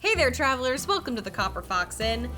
Hey there, travelers. Welcome to the Copper Fox Inn.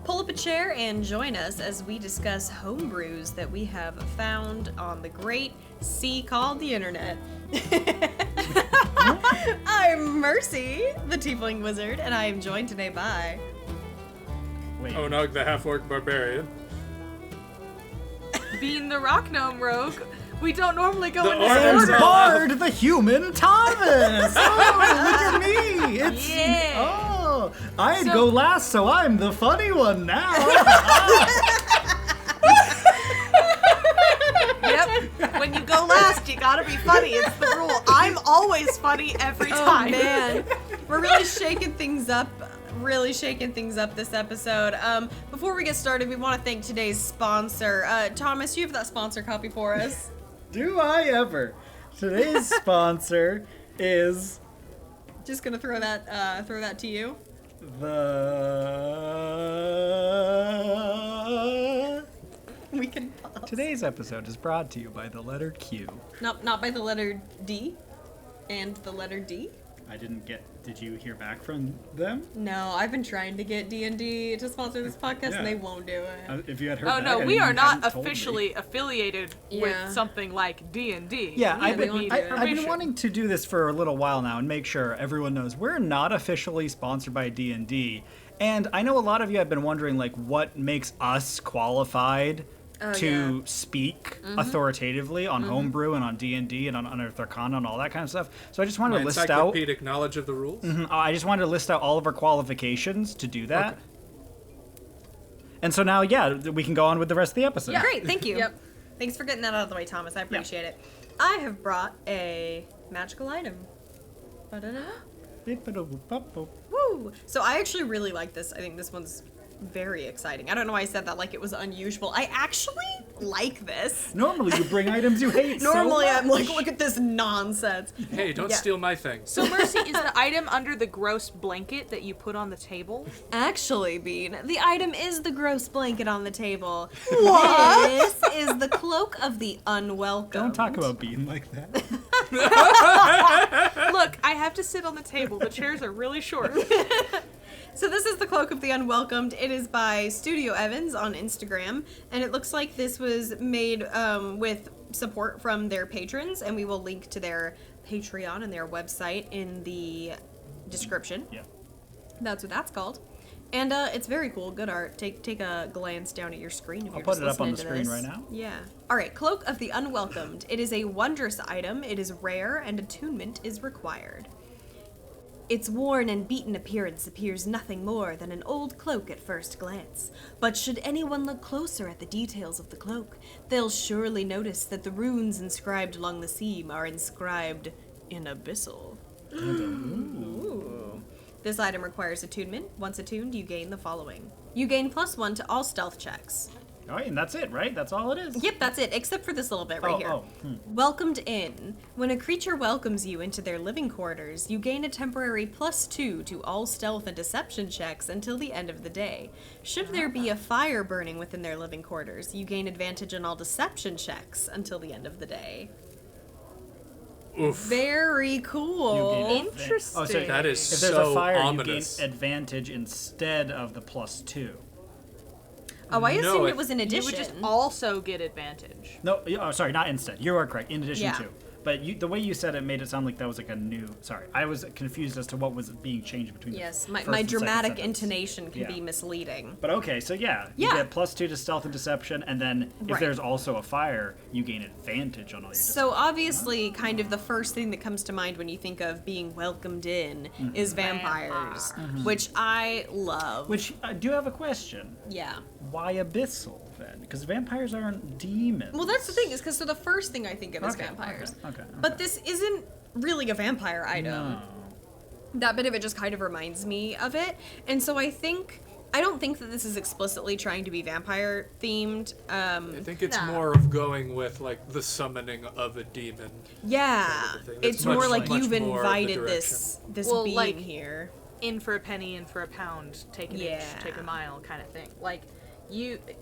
Pull up a chair and join us as we discuss homebrews that we have found on the great sea called the internet. I'm Mercy, the Tiefling Wizard, and I am joined today by... Onog, the half-orc barbarian. Being the rock gnome rogue, we don't normally go in orcs this are order. allowed. Bard, the human Thomas! Oh, look at me! It's I'd So- go last, so I'm the funny one now. Yep. When you go last, you gotta be funny. It's the rule. I'm always funny every time. Oh, man. We're really shaking things up this episode. Before we get started, we want to thank today's sponsor. Thomas, you have that sponsor copy for us. Do I ever? Today's sponsor is Just gonna throw that to you. We can pause. Today's episode is brought to you by the letter Q. Not by the letter D and the letter D. Did you hear back from them? No, I've been trying to get D&D to sponsor this podcast, Yeah. and they won't do it. If you had heard Oh back, no, I we mean, are you not hadn't told me. officially affiliated Yeah. with something like D&D. Yeah, I've they won't do it. been wanting to do this for a little while now and make sure everyone knows we're not officially sponsored by D&D. And I know a lot of you have been wondering, like, what makes us qualified to speak authoritatively on Homebrew and on D&D and on Unearthed Arcana and all that kind of stuff. So I just wanted My to list out... encyclopedic knowledge of the rules. I just wanted to list out all of our qualifications to do that. Okay. And so now, yeah, we can go on with the rest of the episode. Yeah, great, thank you. Yep. Thanks for getting that out of the way, Thomas. I appreciate it. I have brought a magical item. Ba-da-da. Woo! So I actually really like this. I think this one's very exciting. I don't know why I said that like it was unusual. I actually like this. Normally you bring items you hate Normally so I'm much. like, look at this nonsense. Hey, don't Yeah. steal my thing. So Mercy, is the item under the gross blanket that you put on the table? Actually, Bean, the item is the gross blanket on the table. What? This is the Cloak of the Unwelcomed. Don't talk about being like that. Look, I have to sit on the table. The chairs are really short. So this is the Cloak of the Unwelcomed. It is by Studio Evans on Instagram, and it looks like this was made with support from their patrons, and we will link to their Patreon and their website in the description. Yeah. That's what that's called. And it's very cool, good art. Take a glance down at your screen if you're put just it up on listening the to screen this. right now. Yeah. All right, Cloak of the Unwelcomed. It is a wondrous item. It is rare, and attunement is required. Its worn and beaten appearance appears nothing more than an old cloak at first glance. But should anyone look closer at the details of the cloak, they'll surely notice that the runes inscribed along the seam are inscribed in abyssal. Ooh. This item requires attunement. Once attuned, you gain the following. You gain +1 to all stealth checks. All right, and that's it, right? That's all it is. Yep, that's it, except for this little bit right here. Welcomed in. When a creature welcomes you into their living quarters, you gain a temporary +2 to all stealth and deception checks until the end of the day. Should there be a fire burning within their living quarters, you gain advantage on all deception checks until the end of the day. Oof. Very cool. You gain Interesting. Oh, so That is if there's so a fire, ominous. you gain advantage instead of the +2. Oh, I No, assumed it- it was in You addition. would just also get advantage. No, oh, sorry, not instead. You are correct. In addition Yeah. to. But the way you said it made it sound like that was like a new... Sorry, I was confused as to what was being changed between Yes, the my first and second dramatic sentence. intonation can Yeah. be misleading. But okay, so yeah, you Yeah. get +2 to stealth and deception, and then if Right. there's also a fire, you gain advantage on all your So obviously, kind of the first thing that comes to mind when you think of being welcomed in is vampires, which I love. Which, I do have a question. Yeah. Why abyssal, then? Because vampires aren't demons. Well, that's the thing, is because so the first thing I think of is Okay, vampires. okay. But this isn't really a vampire item. No. That bit of it just kind of reminds me of it. And so I don't think that this is explicitly trying to be vampire themed. I think it's Nah. more of going with like the summoning of a demon. Yeah. kind of a thing. It's It's more much- like much you've more the invited this Well, being like- here. In for a penny, in for a pound, take an inch, Yeah. take a mile kind of thing. Like,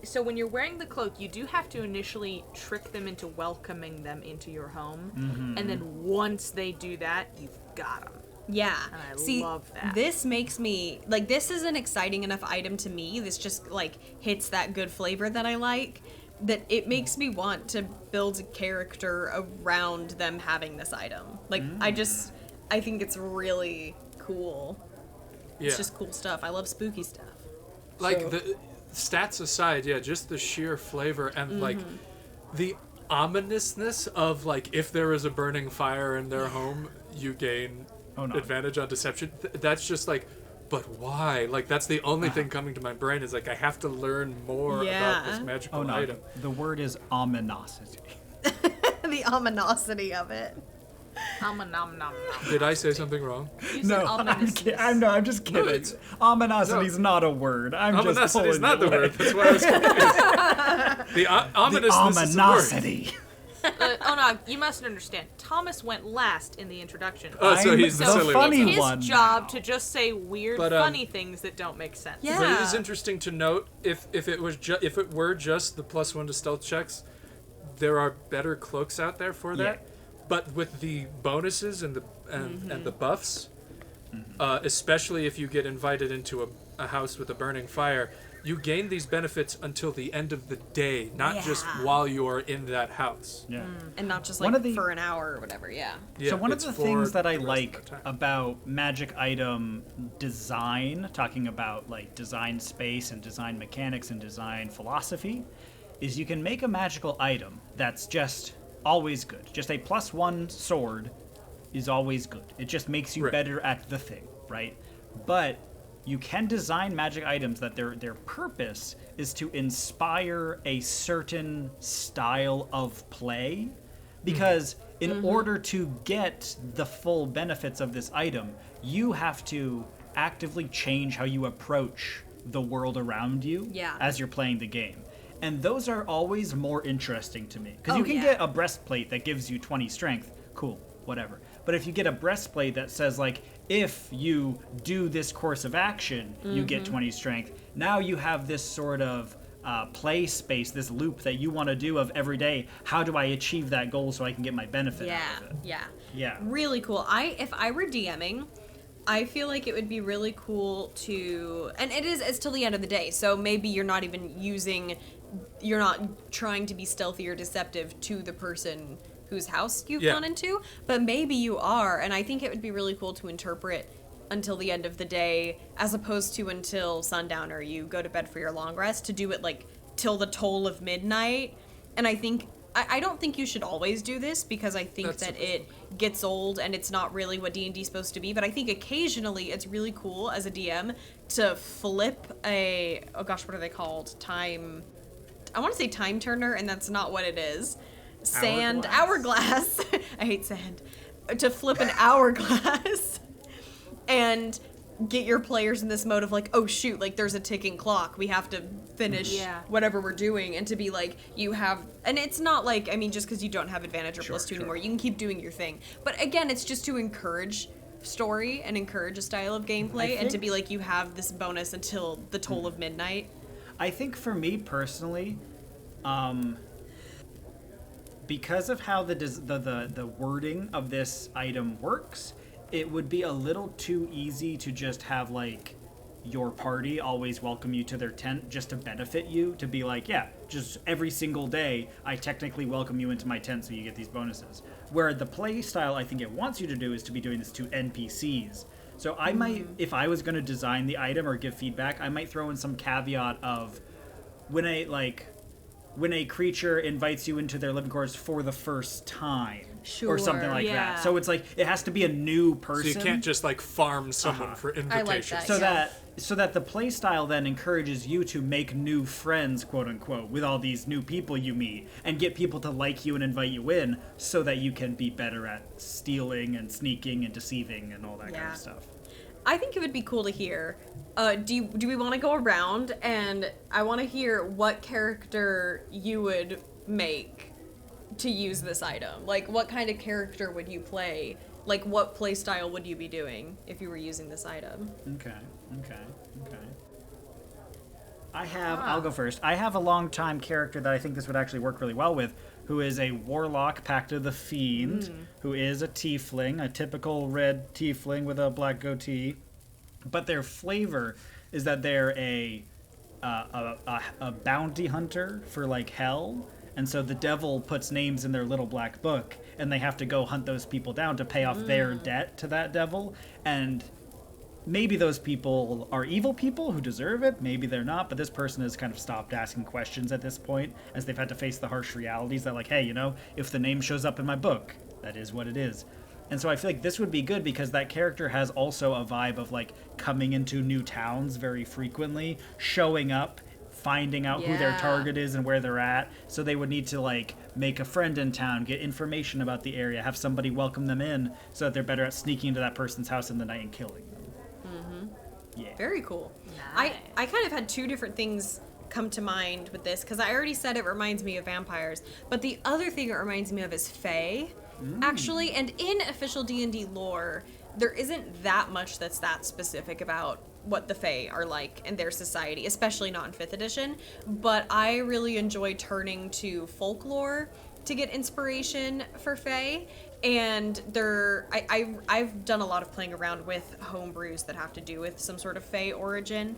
so when you're wearing the cloak, you do have to initially trick them into welcoming them into your home. And then once they do that, you've got them. Yeah. And I See, love that. this makes me like, this is an exciting enough item to me. This just like hits that good flavor that I like, that it makes me want to build a character around them having this item. Like I think it's really cool. Yeah. It's just cool stuff. I love spooky stuff. Like, the stats aside, yeah, just the sheer flavor and like the ominousness of like, if there is a burning fire in their home, you gain advantage on deception. That's just like, but why? Like, that's the only thing coming to my brain is like, I have to learn more about this magical item. The word is ominosity. The ominosity of it. Nom nom nom nom. Did I say something wrong? You said ominousness. I'm just kidding. Ominosity's not a word. I'm just Ominosity pulling is not the away. word. That's why I was confused. The ominousness is the word. Ominosity. Oh no, you mustn't understand. Thomas went last in the introduction. Oh, so I'm he's the the silly funny one. It's his one job now. to just say weird, But, funny things that don't make sense. Yeah. But it is interesting to note if it were just the +1 to stealth checks, there are better cloaks out there for that. Yeah. But with the bonuses and the buffs, especially if you get invited into a house with a burning fire, you gain these benefits until the end of the day, not just while you are in that house. Yeah. And not just One like of the- for an hour or whatever, yeah. Yeah, So one of it's the for things that I the rest of like that time. about magic item design, talking about like design space and design mechanics and design philosophy, is you can make a magical item that's just always good. Just a +1 sword is always good. It just makes you Right. better at the thing, right? But you can design magic items that their purpose is to inspire a certain style of play, because in order to get the full benefits of this item, you have to actively change how you approach the world around you as you're playing the game. And those are always more interesting to me. Because you can get a breastplate that gives you 20 strength, cool, whatever. But if you get a breastplate that says, like, if you do this course of action, you get 20 strength, now you have this sort of play space, this loop that you want to do of every day. How do I achieve that goal so I can get my benefit out of it? Yeah. Really cool. If I were DMing, I feel like it would be really cool to, and it's till the end of the day, so maybe you're not trying to be stealthy or deceptive to the person whose house you've gone into, but maybe you are, and I think it would be really cool to interpret until the end of the day as opposed to until sundown or you go to bed for your long rest, to do it like till the toll of midnight. And I think I don't think you should always do this, because I think that it gets old and it's not really what D&D is supposed to be, but I think occasionally it's really cool as a DM to flip what are they called? I want to say time turner, and that's not what it is. Hourglass. I hate sand. To flip an hourglass and get your players in this mode of like, oh shoot, like there's a ticking clock. We have to finish whatever we're doing, and to be like, you have, and it's not like, I mean, just because you don't have advantage or +2 anymore, you can keep doing your thing. But again, it's just to encourage story and encourage a style of gameplay, and to be like, you have this bonus until the toll of midnight. I think for me personally, because of how the wording of this item works, it would be a little too easy to just have like your party always welcome you to their tent just to benefit you, to be like, yeah, just every single day I technically welcome you into my tent so you get these bonuses. Where the play style I think it wants you to do is to be doing this to NPCs. So I might, if I was going to design the item or give feedback, I might throw in some caveat of when a creature invites you into their living quarters for the first time, or something like that. So it's like it has to be a new person. So you can't just like farm someone for invitations. I like that. So that the play style then encourages you to make new friends, quote unquote, with all these new people you meet, and get people to like you and invite you in, so that you can be better at stealing and sneaking and deceiving and all that kind of stuff. I think it would be cool to hear. Do we want to go around, and I want to hear what character you would make to use this item? Like, what kind of character would you play? Like, what play style would you be doing if you were using this item? Okay. I'll go first. I have a long-time character that I think this would actually work really well with, who is a warlock pact of the fiend, who is a tiefling, a typical red tiefling with a black goatee. But their flavor is that they're a bounty hunter for like hell, and so the devil puts names in their little black book, and they have to go hunt those people down to pay off their debt to that devil. And maybe those people are evil people who deserve it, maybe they're not, but this person has kind of stopped asking questions at this point, as they've had to face the harsh realities that, like, hey, you know, if the name shows up in my book, that is what it is. And so I feel like this would be good because that character has also a vibe of, like, coming into new towns very frequently, showing up, finding out who their target is and where they're at. So they would need to, like, make a friend in town, get information about the area, have somebody welcome them in so that they're better at sneaking into that person's house in the night and killing them. Yeah. Very cool. Nice. I kind of had two different things come to mind with this, because I already said it reminds me of vampires, but the other thing it reminds me of is fae, actually. And in official D&D lore, there isn't that much that's that specific about what the fae are like in their society, especially not in 5th edition, but I really enjoy turning to folklore to get inspiration for fae. And I've done a lot of playing around with homebrews that have to do with some sort of fae origin,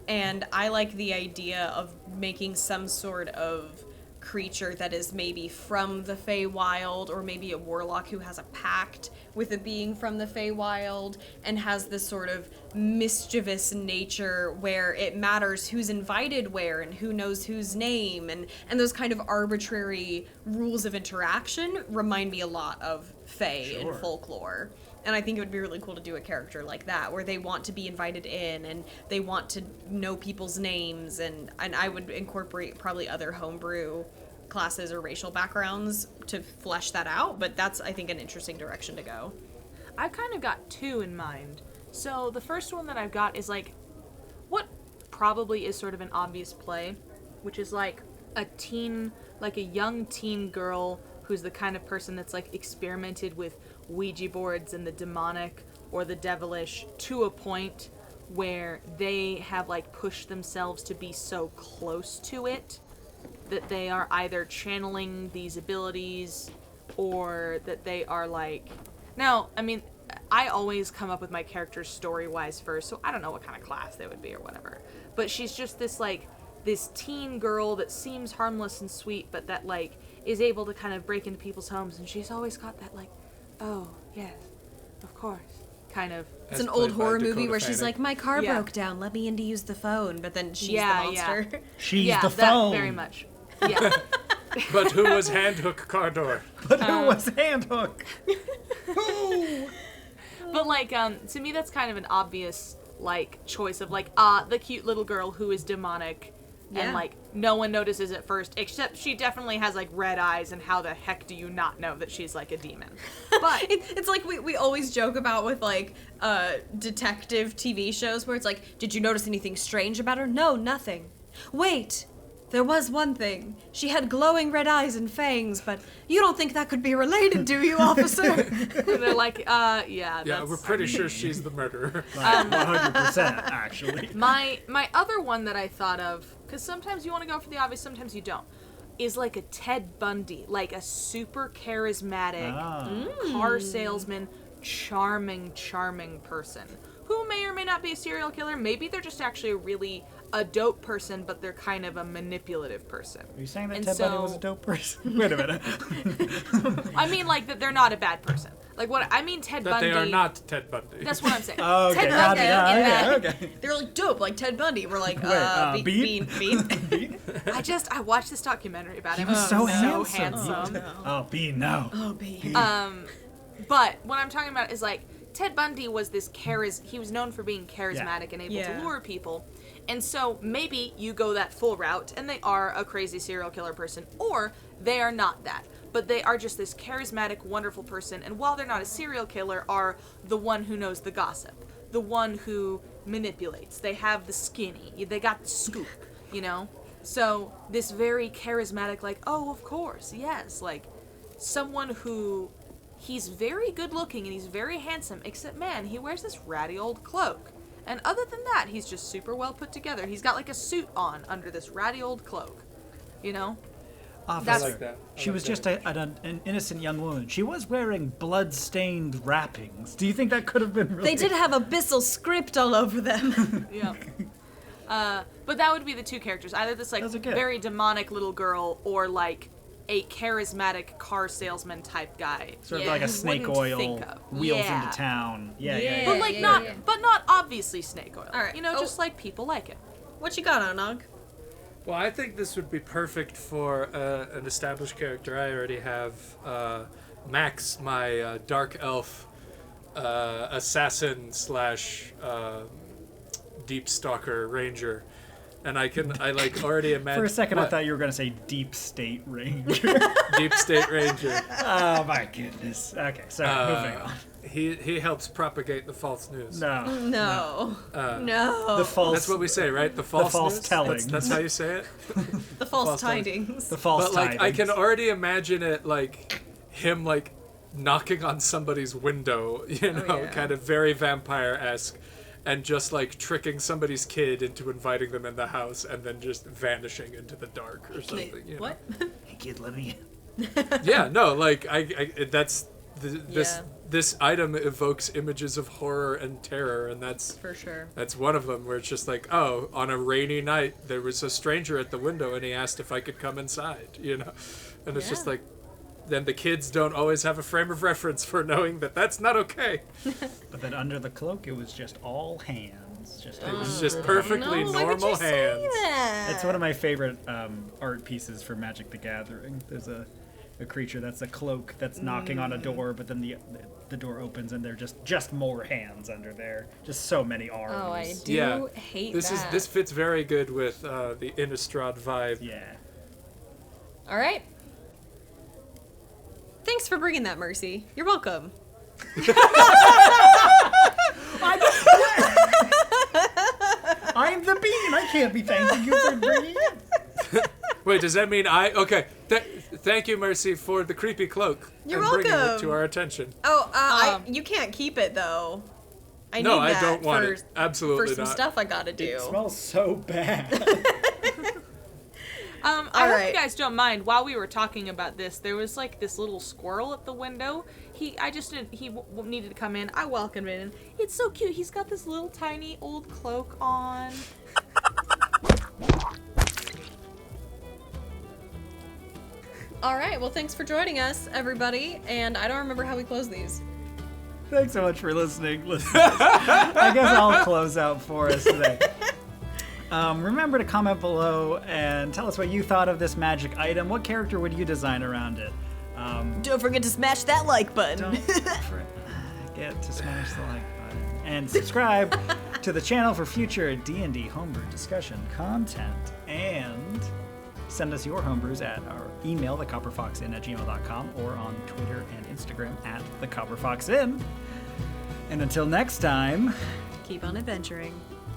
and I like the idea of making some sort of creature that is maybe from the Feywild, or maybe a warlock who has a pact with a being from the Feywild and has this sort of mischievous nature where it matters who's invited where and who knows whose name, and those kind of arbitrary rules of interaction remind me a lot of Fey and folklore. And I think it would be really cool to do a character like that, where they want to be invited in and they want to know people's names, and I would incorporate probably other homebrew classes or racial backgrounds to flesh that out, but that's, I think, an interesting direction to go. I've kind of got two in mind. So the first one that I've got is like what probably is sort of an obvious play, which is like a young teen girl who's the kind of person that's like experimented with Ouija boards and the demonic or the devilish to a point where they have like pushed themselves to be so close to it that they are either channeling these abilities or that they are like... Now, I mean, I always come up with my characters story-wise first, so I don't know what kind of class they would be or whatever. But she's just this teen girl that seems harmless and sweet, but that like is able to kind of break into people's homes, and she's always got that like, oh, yes, of course, kind of. It's an old horror movie where she's like, my car broke down, let me in to use the phone, but then she's the monster. Yeah. She's the phone. That very much. Yeah. But who was Handhook Cardor? But who was Handhook? But like, to me that's kind of an obvious like choice of like, the cute little girl who is demonic. And, like, no one notices at first, except she definitely has, like, red eyes, and how the heck do you not know that she's, like, a demon? But it's like we always joke about with, like, detective TV shows where it's like, did you notice anything strange about her? No, nothing. Wait, there was one thing. She had glowing red eyes and fangs, but you don't think that could be related, do you, officer? They're like, yeah, Yeah, we're pretty sure she's the murderer. 100%, actually. My other one that I thought of, because sometimes you want to go for the obvious, sometimes you don't, is like a Ted Bundy, like a super charismatic car salesman, charming person who may or may not be a serial killer. Maybe they're just actually a dope person, but they're kind of a manipulative person. Are you saying that Ted Bundy was a dope person? Wait a minute. I mean, like, that they're not a bad person. Like, what I mean, Ted Bundy... That they are not Ted Bundy. That's what I'm saying. Okay, Ted Bundy, okay. They're like dope, like Ted Bundy. We're like, Bean? Bean. I watched this documentary about him. He was so handsome. No. Oh, Bean, no. Oh, Bean. But what I'm talking about is, like, Ted Bundy was this he was known for being charismatic and able to lure people. And so maybe you go that full route and they are a crazy serial killer person, or they are not that. But they are just this charismatic, wonderful person, and while they're not a serial killer, are the one who knows the gossip, the one who manipulates. They have the skinny, they got the scoop, you know? So this very charismatic, like, oh, of course, yes, like, someone who, he's very good looking and he's very handsome, except, man, he wears this ratty old cloak. And other than that, he's just super well put together. He's got like a suit on under this ratty old cloak, you know? Officer. I like that. She was just an innocent young woman. She was wearing blood-stained wrappings. Do you think that could have been really... They did have abyssal script all over them. Yeah. But that would be the two characters. Either this, like, Those are good. very demonic little girl or, like, a charismatic car salesman type guy. Sort of Yeah. like a You snake wouldn't oil, think of. wheels Yeah. into town. Yeah. But, like, but not obviously snake oil. All right. You know, Oh. just like people like it. What you got, Onog? Well, I think this would be perfect for an established character. I already have Max, my dark elf assassin slash deep stalker ranger, and I already imagine. For a second, I What? thought you were going to say Deep State Ranger. Deep state ranger. Oh, my goodness. Okay, sorry, moving on. He helps propagate the false news. No. No. No. The false... That's what we say, right? The false false news? tellings. That's how you say it. the false false tidings. The false But like, I can tidings. already imagine it like him like knocking on somebody's window, you know, yeah. kind of very vampire-esque, and just like tricking somebody's kid into inviting them in the house, and then just vanishing into the dark or something. You know? What? Hey, kid, let me... Yeah, no, like this Yeah. this item evokes images of horror and terror, and that's For sure. one of them where it's just like, oh, on a rainy night there was a stranger at the window and he asked if I could come inside, you know, and it's just Yeah. like, then the kids don't always have a frame of reference for knowing that that's not okay. But then under the cloak, it was just all hands. Just It was just perfectly No, why would normal you say hands. that? It's one of my favorite art pieces for Magic the Gathering. There's a creature that's a cloak that's knocking on a door, but then the door opens and they're just more hands under there. Just so many arms. Oh, I do Yeah. hate This that. this fits very good with the Innistrad vibe. Yeah. All right. Thanks for bringing that, Mercy. You're welcome. I'm the bean. I can't be thanking you for bringing it. Wait, does that mean okay? Thank you, Mercy, for the creepy cloak You're and bringing it welcome. to our attention. Oh, you can't keep it though. I No, need I that don't want for, it. Absolutely for some not. stuff I gotta do. It smells so bad. I hope Alright. you guys don't mind. While we were talking about this, there was like this little squirrel at the window. He needed to come in. I welcomed him in. It's so cute. He's got this little tiny old cloak on. All right. Well, thanks for joining us, everybody. And I don't remember how we close these. Thanks so much for listening. I guess I'll close out for us today. Remember to comment below and tell us what you thought of this magic item. What character would you design around it? Don't forget to smash that like button. Don't forget to smash the like button. And subscribe to the channel for future D&D Homebrew Discussion content. And send us your homebrews at our email, thecopperfoxinn@gmail.com, or on Twitter and Instagram @thecopperfoxinn. And until next time... Keep on adventuring.